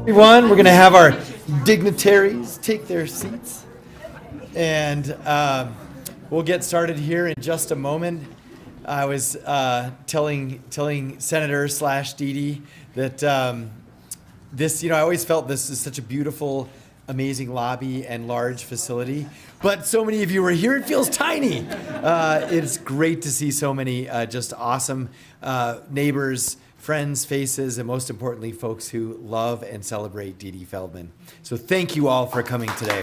Everyone, we're going to have our dignitaries take their seats, and we'll get started here in just a moment. I was telling Senator / Dede that this, I always felt this is such a beautiful, amazing lobby and large facility, but so many of you are here, it feels tiny. It's great to see so many just awesome neighbors, friends, faces, and most importantly, folks who love and celebrate Dede Feldman. So thank you all for coming today.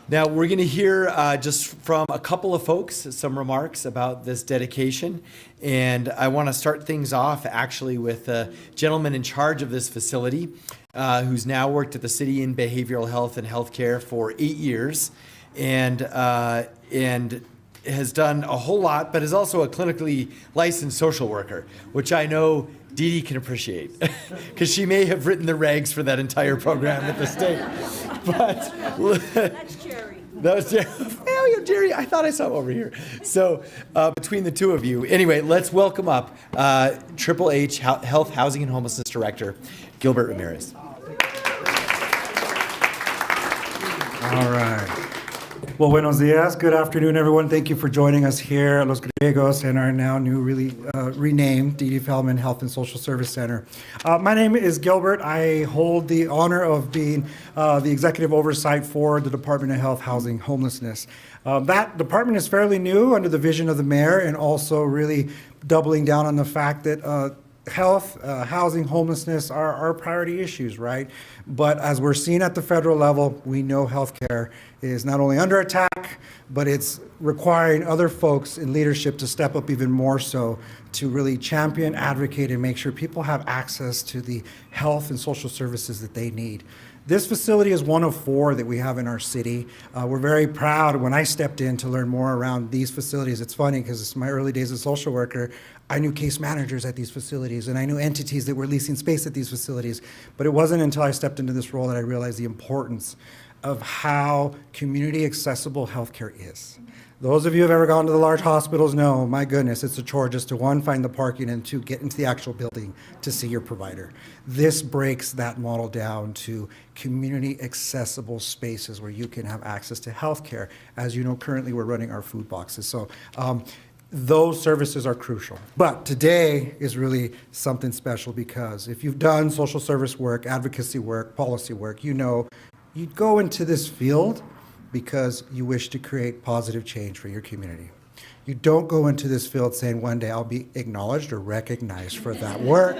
Now, we're going to hear just from a couple of folks some remarks about this dedication. And I want to start things off actually with a gentleman in charge of this facility who's now worked at the city in behavioral health and healthcare for 8 years and has done a whole lot, but is also a clinically licensed social worker, which I know Dede can appreciate because she may have written the regs for that entire program at the state. But That's Jerry. That was Jerry. Oh, yeah, Jerry, I thought I saw him over here. So between the two of you, anyway, let's welcome up Triple H Health, Housing, and Homelessness Director, Gilbert Ramirez. All right. Well, buenos dias. Good afternoon, everyone. Thank you for joining us here at Los Griegos and our now really renamed Dede Feldman Health and Social Service Center. My name is Gilbert. I hold the honor of being the executive oversight for the Department of Health, Housing, Homelessness. That department is fairly new under the vision of the mayor and also really doubling down on the fact that health, housing, homelessness are priority issues, right? But as we're seeing at the federal level, we know healthcare is not only under attack, but it's requiring other folks in leadership to step up even more so to really champion, advocate, and make sure people have access to the health and social services that they need. This facility is one of 4 that we have in our city. We're very proud when I stepped in to learn more around these facilities. It's funny because it's my early days as a social worker. I knew case managers at these facilities and I knew entities that were leasing space at these facilities. But it wasn't until I stepped into this role that I realized the importance of how community accessible healthcare is. Those of you who have ever gone to the large hospitals know, my goodness, it's a chore just to 1, find the parking, and 2, get into the actual building to see your provider. This breaks that model down to community accessible spaces where you can have access to healthcare. As you know, currently we're running our food boxes. So those services are crucial. But today is really something special because if you've done social service work, advocacy work, policy work, you know you go into this field because you wish to create positive change for your community. You don't go into this field saying one day I'll be acknowledged or recognized for that work.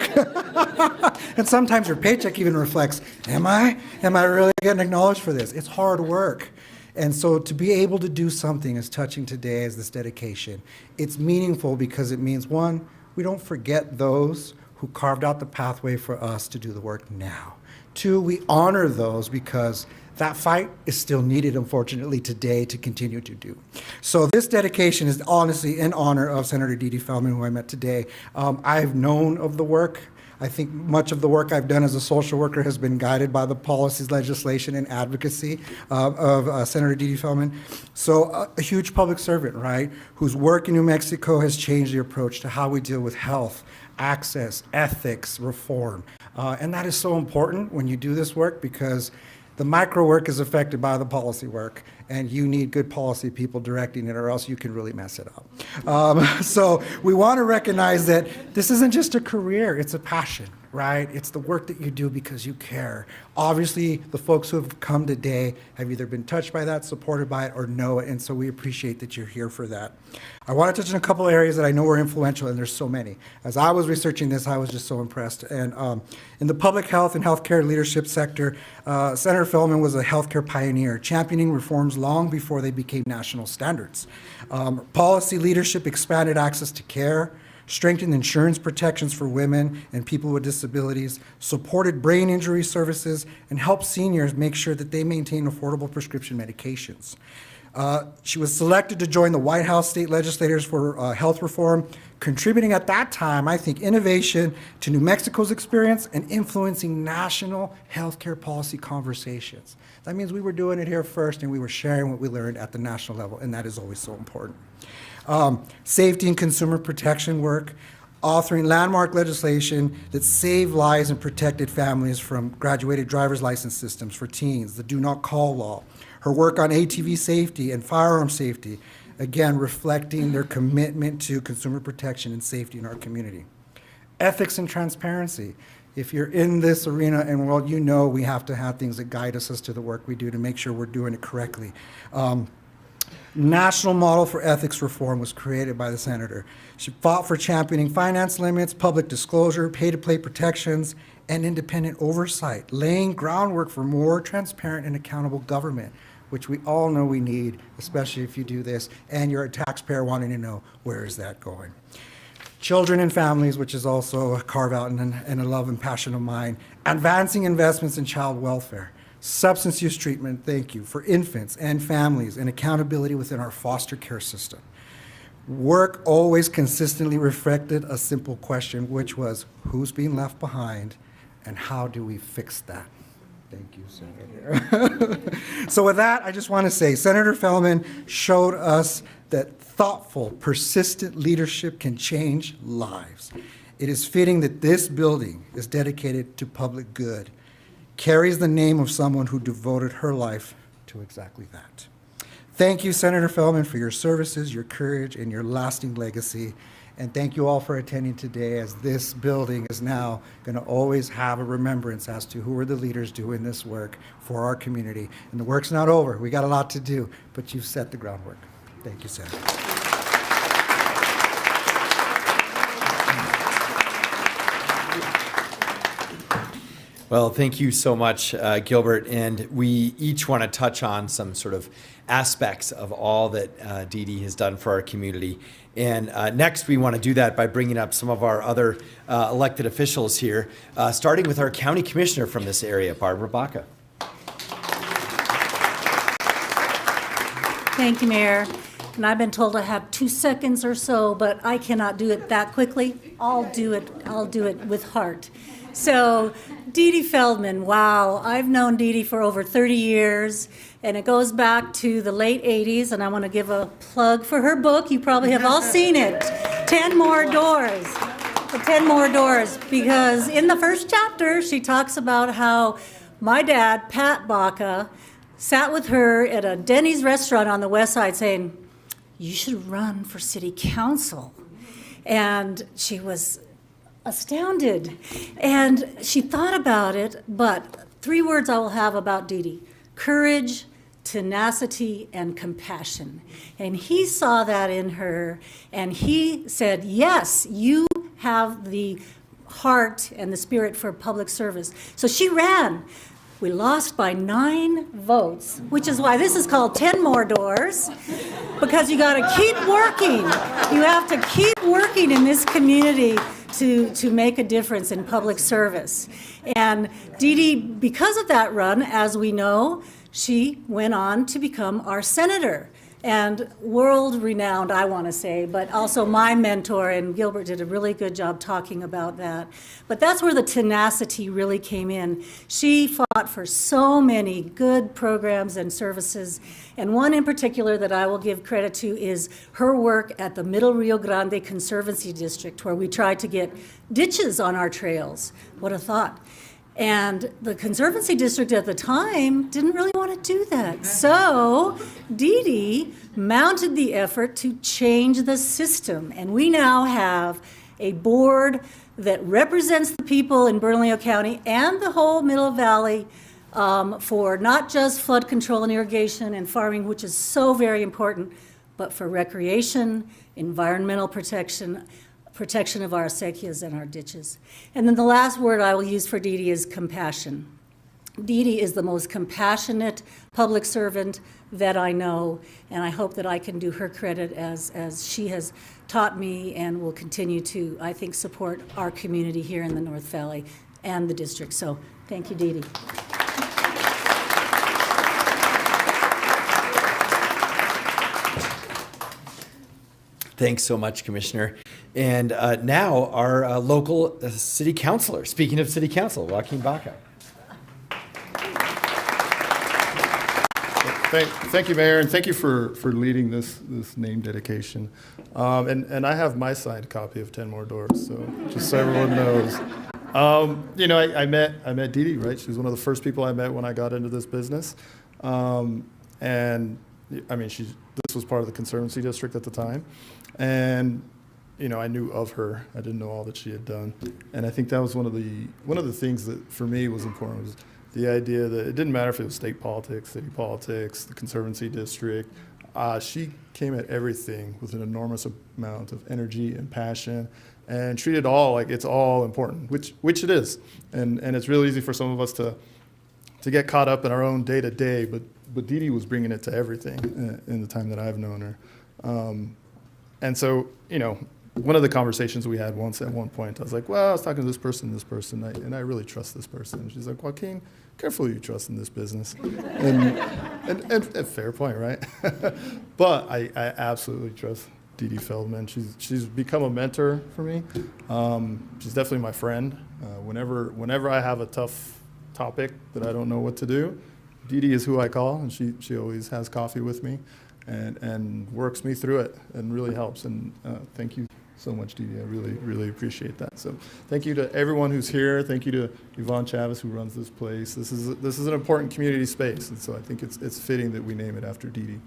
And sometimes your paycheck even reflects, am I really getting acknowledged for this? It's hard work. And so to be able to do something as touching today as this dedication, it's meaningful because it means, 1, we don't forget those who carved out the pathway for us to do the work now. 2, we honor those because that fight is still needed, unfortunately, today to continue to do. So this dedication is honestly in honor of Senator Dede Feldman, who I met today. I've known of the work. I think much of the work I've done as a social worker has been guided by the policies, legislation, and advocacy of Senator Dede Feldman. So a huge public servant, right, whose work in New Mexico has changed the approach to how we deal with health, access, ethics, reform. And that is so important when you do this work because the micro work is affected by the policy work, and you need good policy people directing it or else you can really mess it up. So we want to recognize that this isn't just a career, it's a passion, right? It's the work that you do because you care. Obviously, the folks who have come today have either been touched by that, supported by it, or know it, and so we appreciate that you're here for that. I want to touch on a couple areas that I know are influential, and there's so many. As I was researching this, I was just so impressed. And in the public health and healthcare leadership sector, Senator Feldman was a healthcare pioneer, championing reforms long before they became national standards. Policy leadership expanded access to care, strengthened insurance protections for women and people with disabilities, supported brain injury services, and helped seniors make sure that they maintain affordable prescription medications. She was selected to join the White House state legislators for health reform, contributing at that time, I think, innovation to New Mexico's experience and influencing national healthcare policy conversations. That means we were doing it here first and we were sharing what we learned at the national level, and that is always so important. Safety and consumer protection work. authoring landmark legislation that saved lives and protected families from graduated driver's license systems for teens, the Do Not Call law, her work on ATV safety and firearm safety, again, reflecting their commitment to consumer protection and safety in our community. Ethics and transparency. If you're in this arena and world, you know we have to have things that guide us as to the work we do to make sure we're doing it correctly. National model for ethics reform was created by the senator. She fought for championing finance limits, public disclosure, pay-to-play protections, and independent oversight, laying groundwork for more transparent and accountable government, which we all know we need, especially if you do this, and you're a taxpayer wanting to know where is that going. Children and families, which is also a carve-out and a love and passion of mine. Advancing investments in child welfare. Substance use treatment, thank you, for infants and families, and accountability within our foster care system. Work always consistently reflected a simple question, which was, who's being left behind, and how do we fix that? Thank you, Senator. So with that, I just want to say, Senator Feldman showed us that thoughtful, persistent leadership can change lives. It is fitting that this building is dedicated to public good, carries the name of someone who devoted her life to exactly that. Thank you, Senator Feldman, for your services, your courage, and your lasting legacy. And thank you all for attending today, as this building is now going to always have a remembrance as to who are the leaders doing this work for our community. And the work's not over. We got a lot to do, but you've set the groundwork. Thank you, Senator. Well, thank you so much, Gilbert. And we each want to touch on some sort of aspects of all that Dede has done for our community. And next, we want to do that by bringing up some of our other elected officials here, starting with our county commissioner from this area, Barbara Baca. Thank you, Mayor. And I've been told I have 2 seconds or so, but I cannot do it that quickly. I'll do it with heart. So, Dede Feldman, wow, I've known Dede for over 30 years, and it goes back to the late 80s, and I want to give a plug for her book. You probably have all seen it, 10 More Doors. The 10 More Doors, because in the first chapter, she talks about how my dad, Pat Baca, sat with her at a Denny's restaurant on the west side saying, you should run for city council. And she was astounded. And she thought about it, but 3 words I will have about Dede: courage, tenacity, and compassion. And he saw that in her, and he said, yes, you have the heart and the spirit for public service. So she ran. We lost by 9 votes, which is why this is called 10 More Doors, because you got to keep working. You have to keep working in this community to make a difference in public service. And Dede, because of that run, as we know, she went on to become our senator. And world-renowned, I want to say, but also my mentor, and Gilbert did a really good job talking about that. But that's where the tenacity really came in. She fought for so many good programs and services, and one in particular that I will give credit to is her work at the Middle Rio Grande Conservancy District, where we tried to get ditches on our trails. What a thought. And the Conservancy District at the time didn't really want to do that. So Dede mounted the effort to change the system. And we now have a board that represents the people in Bernalillo County and the whole Middle Valley for not just flood control and irrigation and farming, which is so very important, but for recreation, environmental protection of our acequias and our ditches. And then the last word I will use for Dede is compassion. Dede is the most compassionate public servant that I know, and I hope that I can do her credit as she has taught me and will continue to, I think, support our community here in the North Valley and the district. So thank you, Dede. Thanks so much, Commissioner. And now our local city councilor, speaking of city council, Joaquin Baca. Thank you, Mayor, and thank you for leading this name dedication. And I have my signed copy of 10 More Doors, so just so everyone knows. I met Dede, right? She was one of the first people I met when I got into this business. And I mean, this was part of the Conservancy District at the time. And I knew of her. I didn't know all that she had done. And I think that was one of the things that for me was important, was the idea that it didn't matter if it was state politics, city politics, the Conservancy District. She came at everything with an enormous amount of energy and passion, and treated it all like it's all important, which it is. And it's really easy for some of us to get caught up in our own day-to-day, but Dede was bringing it to everything in the time that I've known her. And so, one of the conversations we had at one point, I was like, well, I was talking to this person, and I really trust this person. And she's like, Joaquin, careful who you trust in this business. And fair point, right? But I absolutely trust Dede Feldman. She's become a mentor for me. She's definitely my friend. Whenever I have a tough topic that I don't know what to do, Dede is who I call, and she always has coffee with me and works me through it and really helps. And thank you so much, Dede. I really, really appreciate that. So thank you to everyone who's here. Thank you to Yvonne Chavez, who runs this place. This is an important community space, and so I think it's fitting that we name it after Dede.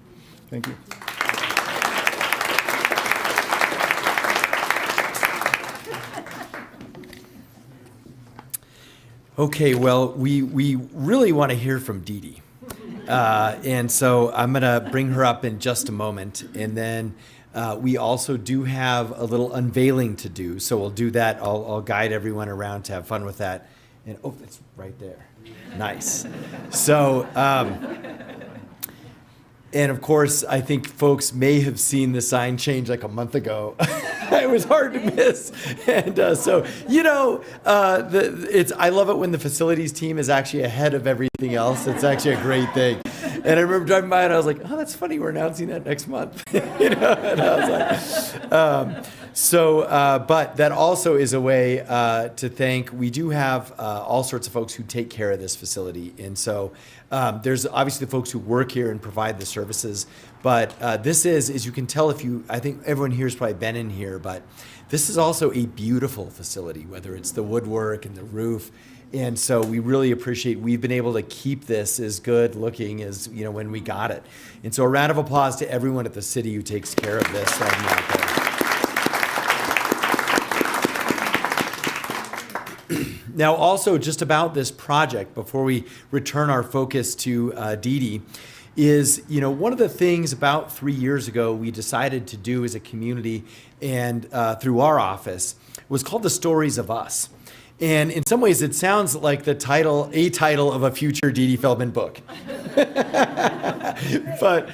Thank you. Okay, well, we really want to hear from Dede. And so I'm going to bring her up in just a moment. And then we also do have a little unveiling to do. So we'll do that. I'll guide everyone around to have fun with that. And oh, it's right there. Nice. So, and of course, I think folks may have seen the sign change like a month ago. It was hard to miss. And I love it when the facilities team is actually ahead of everything else. It's actually a great thing. And I remember driving by and I was like, oh, that's funny. We're announcing that next month. And I was like, but that also is a way to thank. We do have all sorts of folks who take care of this facility. And so there's obviously the folks who work here and provide the services. But this is, as you can tell, I think everyone here has probably been in here, but this is also a beautiful facility, whether it's the woodwork and the roof. And so we really appreciate, we've been able to keep this as good looking as, when we got it. And so a round of applause to everyone at the city who takes care of this. Now, also just about this project, before we return our focus to Dede, is, one of the things about 3 years ago we decided to do as a community and through our office was called the Stories of Us. And in some ways, it sounds like a title of a future Dede Feldman book. But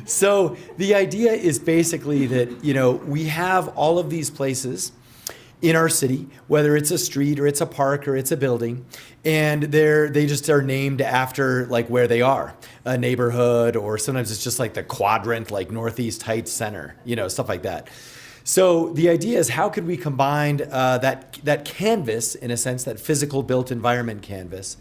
so the idea is basically that, we have all of these places in our city, whether it's a street or it's a park or it's a building, and they just are named after where they are, a neighborhood, or sometimes it's just like the quadrant, like Northeast Heights Center, stuff like that. So the idea is, how could we combine that canvas, in a sense, that physical built environment canvas,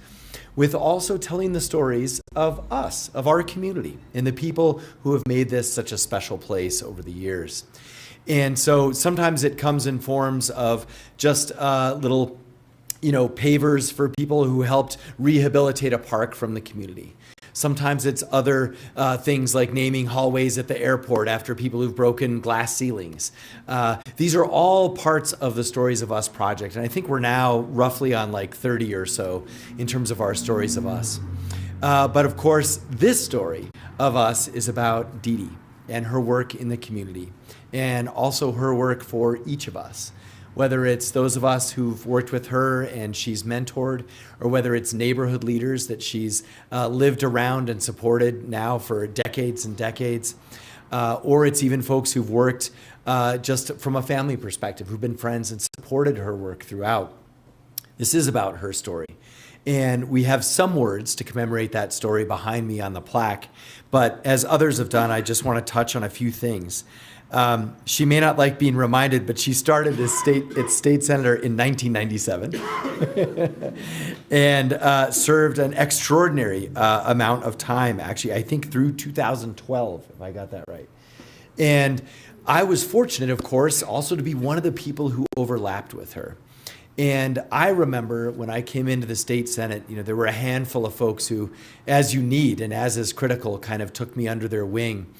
with also telling the stories of us, of our community, and the people who have made this such a special place over the years. And so sometimes it comes in forms of just little, pavers for people who helped rehabilitate a park from the community. Sometimes it's other things like naming hallways at the airport after people who've broken glass ceilings. These are all parts of the Stories of Us project. And I think we're now roughly on 30 or so in terms of our Stories of Us. But of course, this story of us is about Dede and her work in the community, and also her work for each of us, whether it's those of us who've worked with her and she's mentored, or whether it's neighborhood leaders that she's lived around and supported now for decades and decades, or it's even folks who've worked just from a family perspective, who've been friends and supported her work throughout. This is about her story. And we have some words to commemorate that story behind me on the plaque. But as others have done, I just want to touch on a few things. She may not like being reminded, but she started as state senator in 1997 and served an extraordinary amount of time, actually, I think through 2012, if I got that right. And I was fortunate, of course, also to be one of the people who overlapped with her. And I remember when I came into the state Senate, there were a handful of folks who, as you need and as is critical, kind of took me under their wing.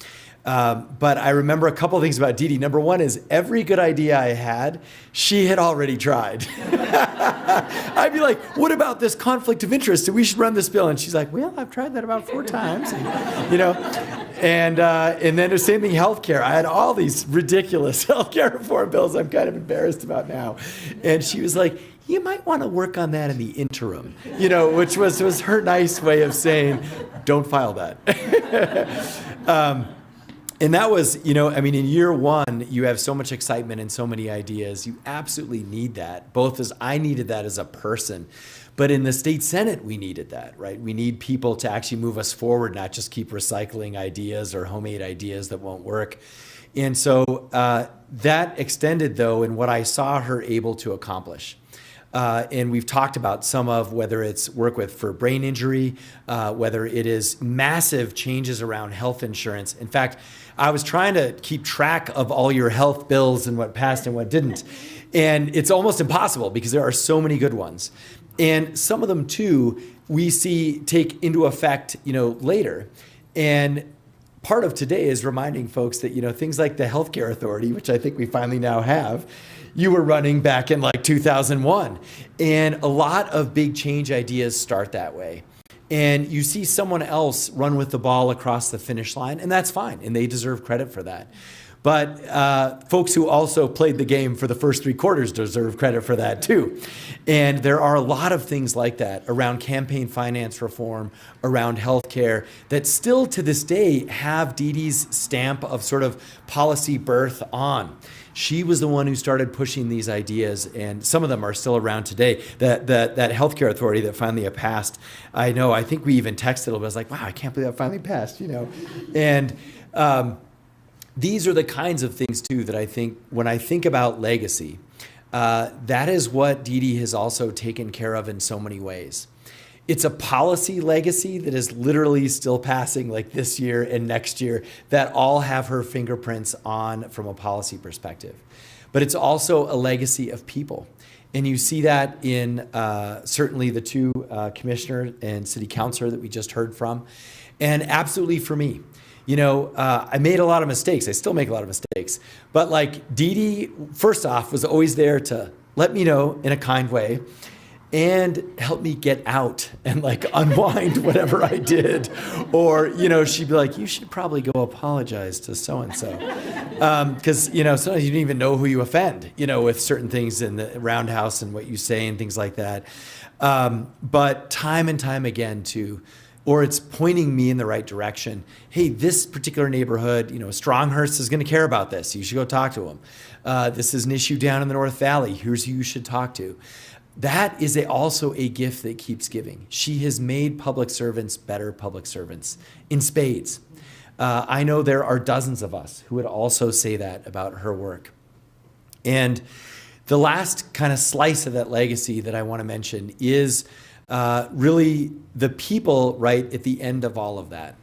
But I remember a couple of things about Dede. Number one is every good idea I had, she had already tried. I'd be like, what about this conflict of interest? We should run this bill. And she's like, well, I've tried that about 4 times. And then the same thing, healthcare. I had all these ridiculous healthcare reform bills I'm kind of embarrassed about now. And she was like, you might want to work on that in the interim, which was her nice way of saying, don't file that. And that was, in year one, you have so much excitement and so many ideas. You absolutely need that, both as I needed that as a person. But in the state Senate, we needed that, right? We need people to actually move us forward, not just keep recycling ideas or homemade ideas that won't work. And so that extended, though, in what I saw her able to accomplish. And we've talked about some of whether it's work for brain injury, whether it is massive changes around health insurance. In fact, I was trying to keep track of all your health bills and what passed and what didn't. And it's almost impossible because there are so many good ones. And some of them, too, we see take into effect, later. And part of today is reminding folks that, things like the Healthcare Authority, which I think we finally now have, you were running back in like 2001. And a lot of big change ideas start that way. And you see someone else run with the ball across the finish line, and that's fine, and they deserve credit for that. But folks who also played the game for the first 3 quarters deserve credit for that too. And there are a lot of things like that around campaign finance reform, around healthcare, that still to this day have Dede's stamp of sort of policy birth on. She was the one who started pushing these ideas, and some of them are still around today. That healthcare authority that finally passed, I think we even texted a little bit. I was like, wow, I can't believe that finally passed, And these are the kinds of things, too, that I think, when I think about legacy, that is what Dede has also taken care of in so many ways. It's a policy legacy that is literally still passing like this year and next year that all have her fingerprints on from a policy perspective. But it's also a legacy of people. And you see that in certainly the 2 commissioner and city councilor that we just heard from. And absolutely for me. I made a lot of mistakes. I still make a lot of mistakes. But like Dede, first off, was always there to let me know in a kind way and help me get out and like unwind whatever I did. Or, she'd be like, you should probably go apologize to so-and-so. Because, sometimes you don't even know who you offend, with certain things in the roundhouse and what you say and things like that. But time and time again, too, or it's pointing me in the right direction. Hey, this particular neighborhood, Stronghurst is going to care about this. You should go talk to them. This is an issue down in the North Valley. Here's who you should talk to. That is also a gift that keeps giving. She has made public servants better public servants in spades. I know there are dozens of us who would also say that about her work. And the last kind of slice of that legacy that I want to mention is really the people right at the end of all of that.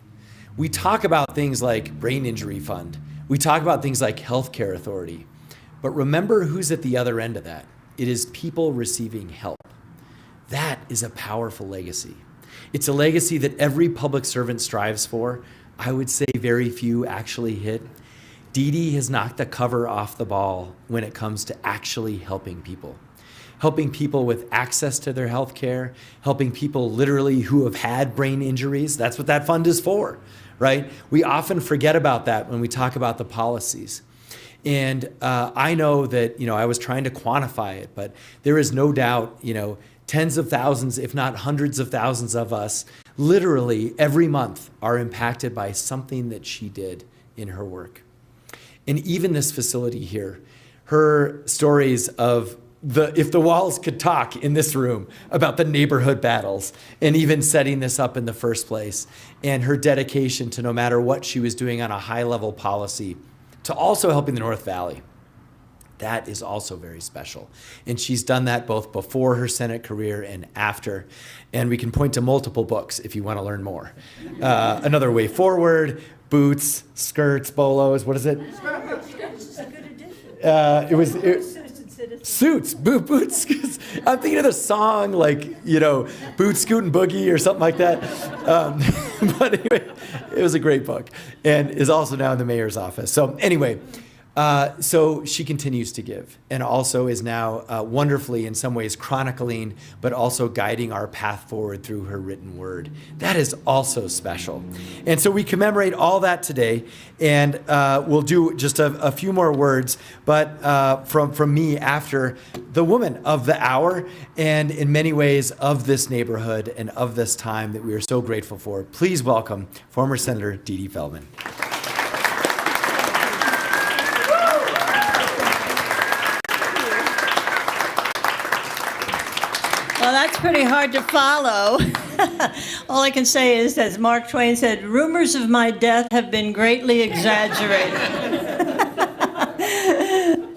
We talk about things like brain injury fund. We talk about things like healthcare authority. But remember who's at the other end of that. It is people receiving help. That is a powerful legacy. It's a legacy that every public servant strives for. I would say very few actually hit. Dede has knocked the cover off the ball when it comes to actually helping people. Helping people with access to their health care, helping people literally who have had brain injuries. That's what that fund is for, right? We often forget about that when we talk about the policies. And I know that, I was trying to quantify it, but there is no doubt, tens of thousands, if not hundreds of thousands of us, literally every month are impacted by something that she did in her work. And even this facility here, her stories of if the walls could talk in this room about the neighborhood battles and even setting this up in the first place, and her dedication to no matter what she was doing on a high level policy, to also helping the North Valley. That is also very special. And she's done that both before her Senate career and after. And we can point to multiple books if you want to learn more. Another Way Forward, Boots, Skirts, Bolos, what is it? Suits, Boots. I'm thinking of the song like, Boot, Scoot, and Boogie or something like that. But anyway, it was a great book and is also now in the mayor's office. So anyway, so she continues to give and also is now wonderfully in some ways chronicling, but also guiding our path forward through her written word. That is also special. And so we commemorate all that today, and we'll do just a few more words, but from me after the woman of the hour and in many ways of this neighborhood and of this time that we are so grateful for. Please welcome former Senator Dede Feldman. Well, that's pretty hard to follow. All I can say is, as Mark Twain said, rumors of my death have been greatly exaggerated.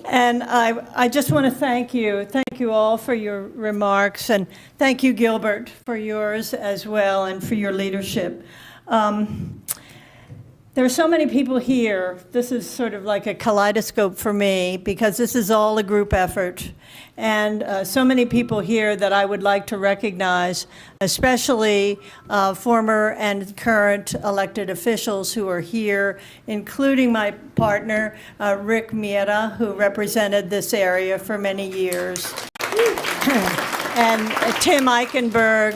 And I just want to thank you all for your remarks, and thank you, Gilbert, for yours as well, and for your leadership. There are so many people here. This is sort of like a kaleidoscope for me because this is all a group effort. And so many people here that I would like to recognize, especially former and current elected officials who are here, including my partner, Rick Miera, who represented this area for many years. And Tim Eichenberg,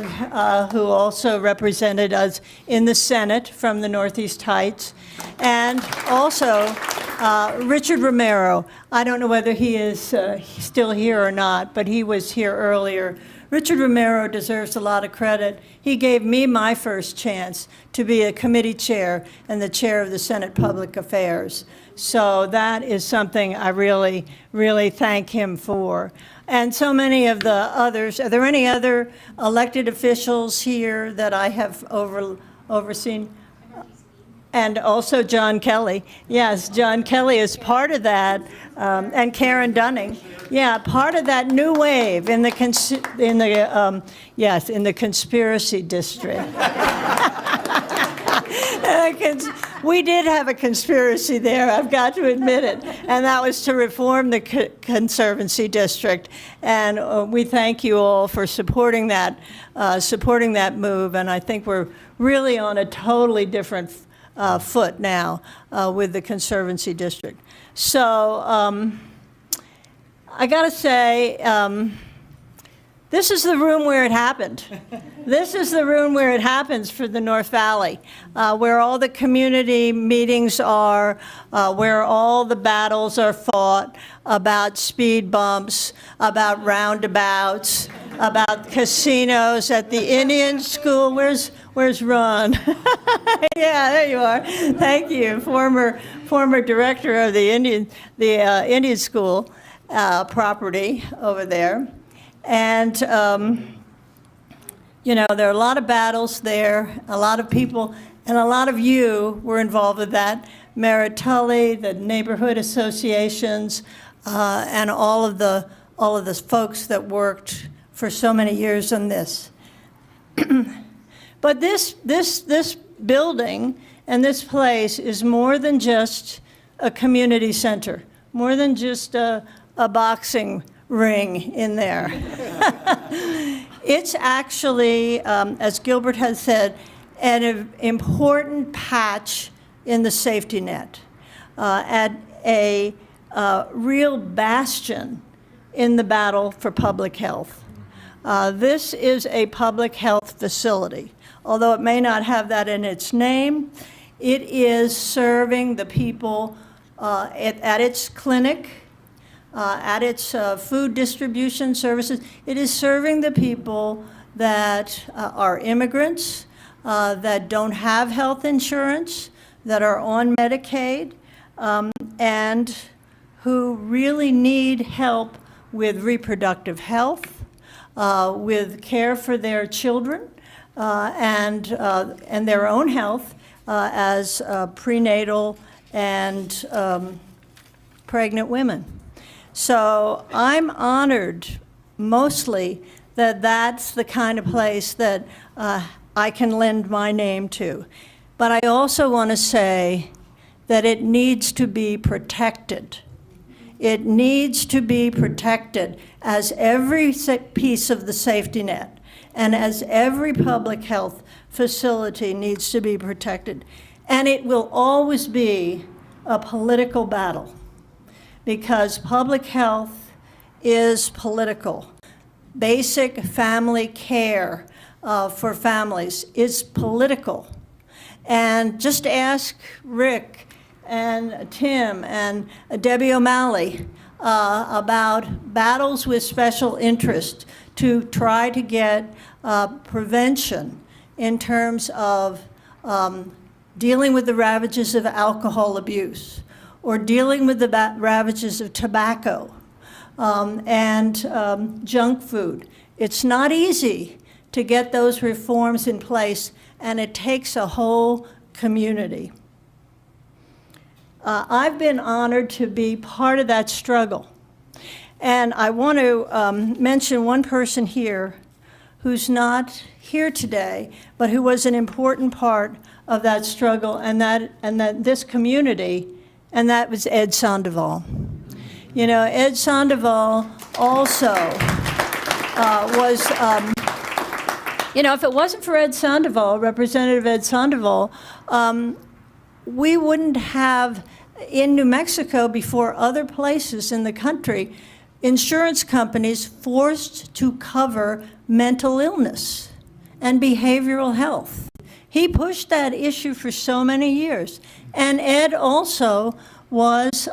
who also represented us in the Senate from the Northeast Heights, and also Richard Romero. I don't know whether he is still here or not, but he was here earlier. Richard Romero deserves a lot of credit. He gave me my first chance to be a committee chair and the chair of the Senate Public Affairs. So that is something I really, really thank him for. And so many of the others. Are there any other elected officials here that I have overseen? And also John Kelly. Yes, John Kelly is part of that, and Karen Dunning. Yeah, part of that new wave in the conspiracy district. We did have a conspiracy there, I've got to admit it, and that was to reform the Conservancy District. And we thank you all for supporting that move, and I think we're really on a totally different foot now with the Conservancy District. So I gotta say, this is the room where it happened. This is the room where it happens for the North Valley, where all the community meetings are, where all the battles are fought about speed bumps, about roundabouts, about casinos at the Indian school. Where's Ron? Yeah, there you are. Thank you, former director of the Indian school property over there. And, there are a lot of battles there, a lot of people, and a lot of you were involved with that. Merritt Tully, the neighborhood associations, and all of the folks that worked for so many years on this. But this building and this place is more than just a community center, more than just a boxing ring in there. It's actually, as Gilbert has said, an important patch in the safety net, at a real bastion in the battle for public health. This is a public health facility. Although it may not have that in its name, it is serving the people at its clinic, at its food distribution services. It is serving the people that are immigrants, that don't have health insurance, that are on Medicaid, and who really need help with reproductive health, with care for their children, and their own health as prenatal and pregnant women. So I'm honored mostly that that's the kind of place that I can lend my name to. But I also want to say that it needs to be protected. It needs to be protected as every piece of the safety net and as every public health facility needs to be protected. And it will always be a political battle because public health is political. Basic family care for families is political. And just ask Rick and Tim and Debbie O'Malley about battles with special interest to try to get prevention in terms of dealing with the ravages of alcohol abuse or dealing with the ravages of tobacco and junk food. It's not easy to get those reforms in place, and it takes a whole community. I've been honored to be part of that struggle. And I want to mention one person here who's not here today, but who was an important part of that struggle and that this community, and that was Ed Sandoval. You know, Ed Sandoval also was, you know, if it wasn't for Ed Sandoval, Representative Ed Sandoval, we wouldn't have, in New Mexico, before other places in the country, insurance companies forced to cover mental illness and behavioral health. He pushed that issue for so many years. And Ed also was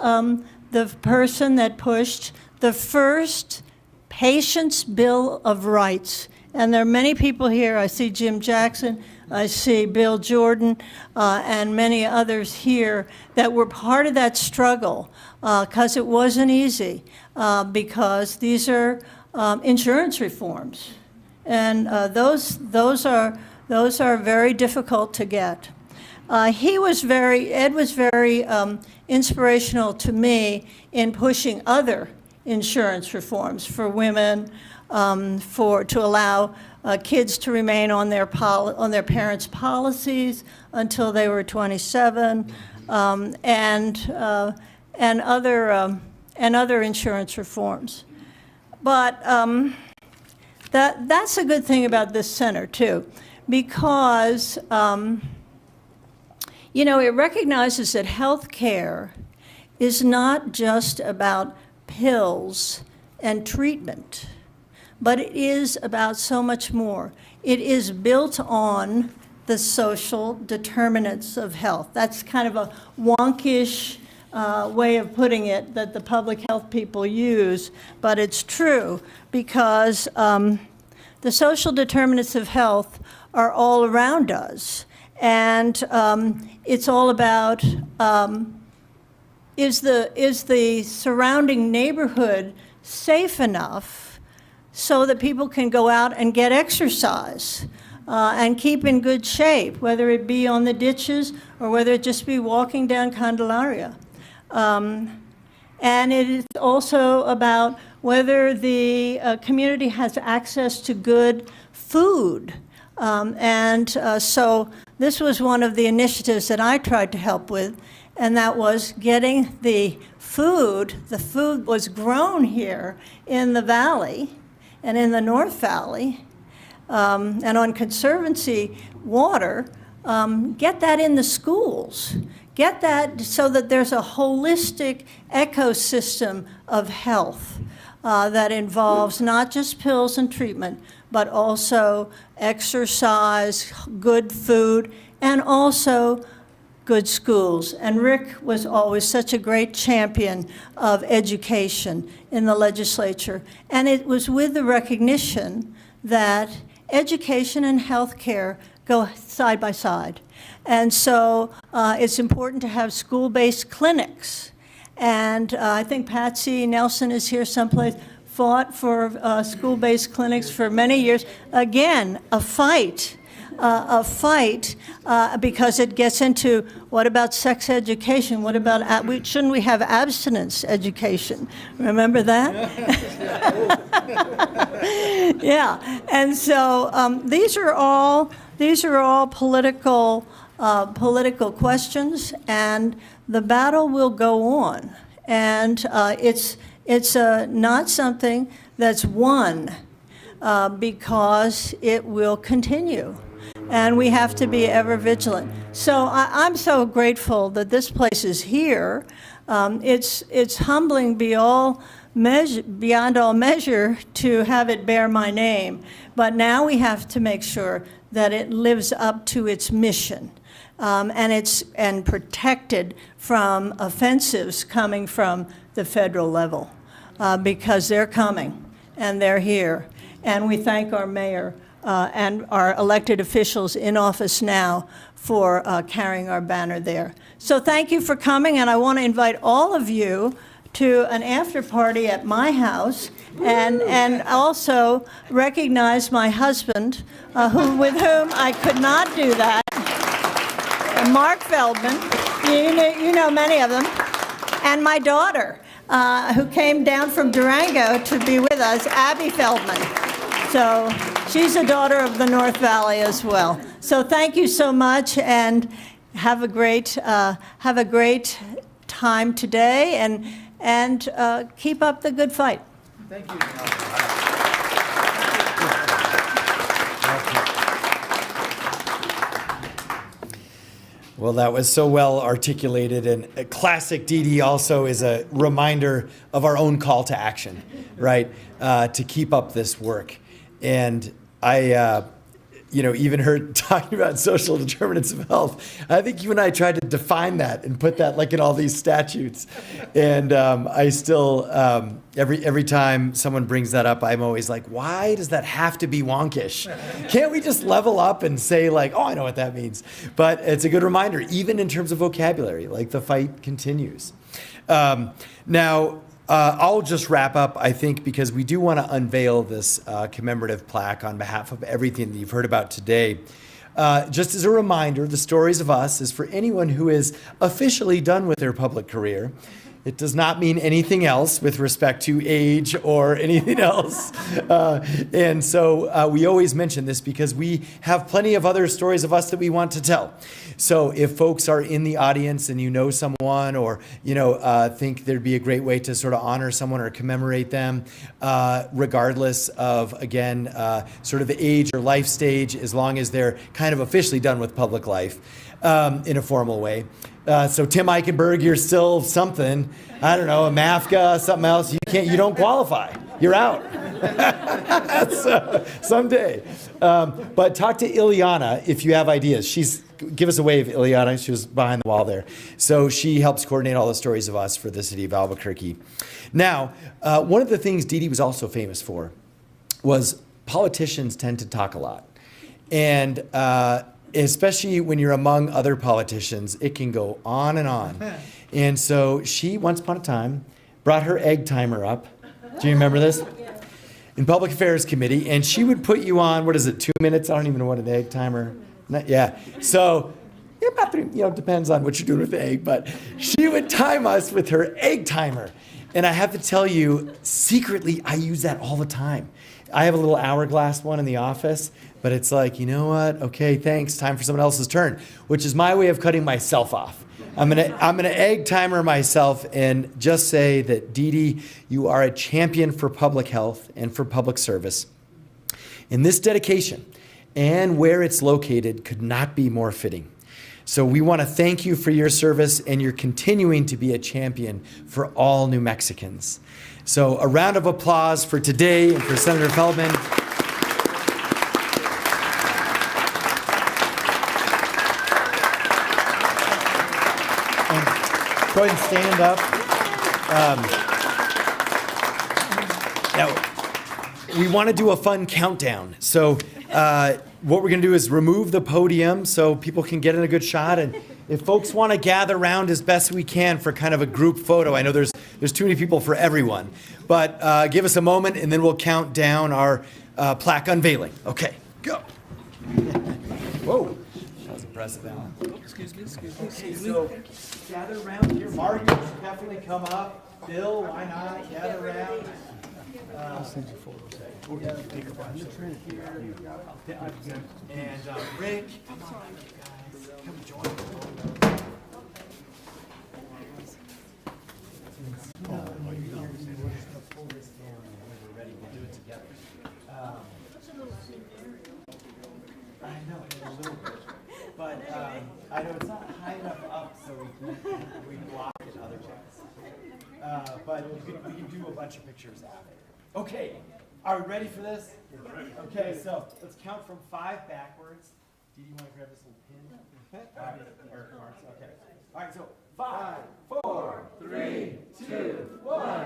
the person that pushed the first Patients' Bill of Rights. And there are many people here. I see Jim Jackson, I see Bill Jordan, and many others here that were part of that struggle because it wasn't easy because these are insurance reforms. And those are very difficult to get. Ed was very inspirational to me in pushing other insurance reforms for women, to allow kids to remain on their parents' policies until they were 27, and other insurance reforms. But that's a good thing about this center too, because you know, it recognizes that health care is not just about pills and treatment, but it is about so much more. It is built on the social determinants of health. That's kind of a wonkish way of putting it that the public health people use, but it's true because the social determinants of health are all around us. And it's all about, is the surrounding neighborhood safe enough so that people can go out and get exercise and keep in good shape, whether it be on the ditches or whether it just be walking down Candelaria. And it is also about whether the community has access to good food. So this was one of the initiatives that I tried to help with, and that was getting the food. The food was grown here in the valley and in the North Valley, and on Conservancy water, get that in the schools. Get that so that there's a holistic ecosystem of health that involves not just pills and treatment, but also exercise, good food, and also good schools. And Rick was always such a great champion of education in the legislature. And it was with the recognition that education and healthcare go side by side. And so it's important to have school-based clinics. And I think Patsy Nelson is here someplace, fought for school-based clinics for many years. Again, a fight a fight because it gets into what about sex education? What about, shouldn't we have abstinence education? Remember that? Yeah, and so these are all political questions, and the battle will go on. And it's not something that's won because it will continue. And we have to be ever vigilant. So I'm so grateful that this place is here. It's humbling beyond all measure to have it bear my name. But now we have to make sure that it lives up to its mission. And protected from offensives coming from the federal level, because they're coming and they're here. And we thank our mayor and our elected officials in office now for carrying our banner there. So thank you for coming, and I want to invite all of you to an after party at my house, and also recognize my husband, with whom I could not do that, Mark Feldman, you know many of them, and my daughter, who came down from Durango to be with us, Abby Feldman. So she's a daughter of the North Valley as well. So thank you so much, and have a great time today, and keep up the good fight. Thank you. Well, that was so well articulated, and a classic Dede also is a reminder of our own call to action, right? To keep up this work. And I, even heard talking about social determinants of health. I think you and I tried to define that and put that like in all these statutes. And I still, every time someone brings that up, I'm always like, why does that have to be wonkish? Can't we just level up and say like, oh, I know what that means. But it's a good reminder, even in terms of vocabulary, like the fight continues. Now, I'll just wrap up, I think, because we do want to unveil this commemorative plaque on behalf of everything that you've heard about today. Just as a reminder, the Stories of Us is for anyone who is officially done with their public career. It does not mean anything else with respect to age or anything else. And so we always mention this because we have plenty of other stories of us that we want to tell. So if folks are in the audience and you know someone, or think there'd be a great way to sort of honor someone or commemorate them, regardless of, again, sort of age or life stage, as long as they're kind of officially done with public life in a formal way. So Tim Eichenberg, you're still something. I don't know, a MAFCA, something else. You don't qualify. You're out. Someday. But talk to Ileana if you have ideas. Give us a wave, Ileana. She was behind the wall there. So she helps coordinate all the Stories of Us for the City of Albuquerque. Now, one of the things Dede was also famous for was politicians tend to talk a lot. And especially when you're among other politicians, it can go on and on. And so she, once upon a time, brought her egg timer up. Do you remember this? In Public Affairs Committee, and she would put you on, 2 minutes? I don't even know what an egg timer. Yeah. So about 3, depends on what you're doing with the egg, but she would time us with her egg timer. And I have to tell you, secretly, I use that all the time. I have a little hourglass one in the office, but it's like, you know what? Okay, thanks. Time for someone else's turn, which is my way of cutting myself off. I'm gonna egg timer myself and just say that, Dede, you are a champion for public health and for public service. And this dedication and where it's located could not be more fitting. So we want to thank you for your service, and you're continuing to be a champion for all New Mexicans. So a round of applause for today and for Senator Feldman. And go ahead and stand up. Now, we want to do a fun countdown. So what we're going to do is remove the podium so people can get in a good shot. And if folks want to gather around as best we can for kind of a group photo, I know there's too many people for everyone. But give us a moment, and then we'll count down our plaque unveiling. Okay, go. Whoa, that was impressive, Alan. Excuse me. Okay, so gather around here. Mark, definitely come up. Bill, why not? Gather around. And Rick, come on, you guys. Come join. I know, a little bit, but I know it's not high enough up so we block it otherwise. But we can do a bunch of pictures after. Okay, are we ready for this? Okay, so let's count from 5 backwards. Do you want to grab this little pin? Or marks? Okay. All right, so 5, 4, 3, 2, 1.